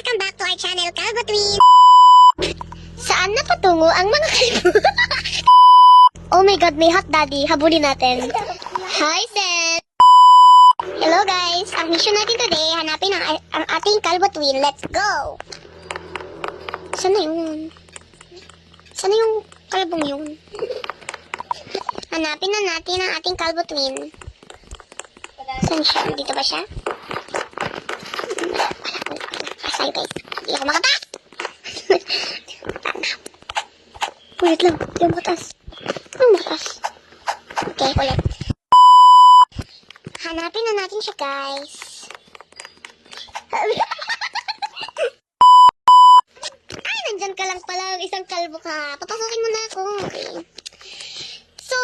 Welcome back to our channel, Kalbo Twin! Saan na patungo ang mga kalbo? Oh my god, may hot daddy. Habulin natin. Hi, Seth! Hello guys! Ang mission natin today, hanapin ang ating Kalbo Twin. Let's go! Saan na yun? Saan na yung kalbong yun? Hanapin na natin ang ating Kalbo Twin. Saan siya? Dito ba siya? Asay guys. Hindi ako makata! Ulit lang. Hindi ako makatas. Anong makatas? Okay, ulit. Hanapin na natin siya guys. Ay, nandyan ka lang pala. Isang kalbo ka. Papasukin mo na ako. Okay. So,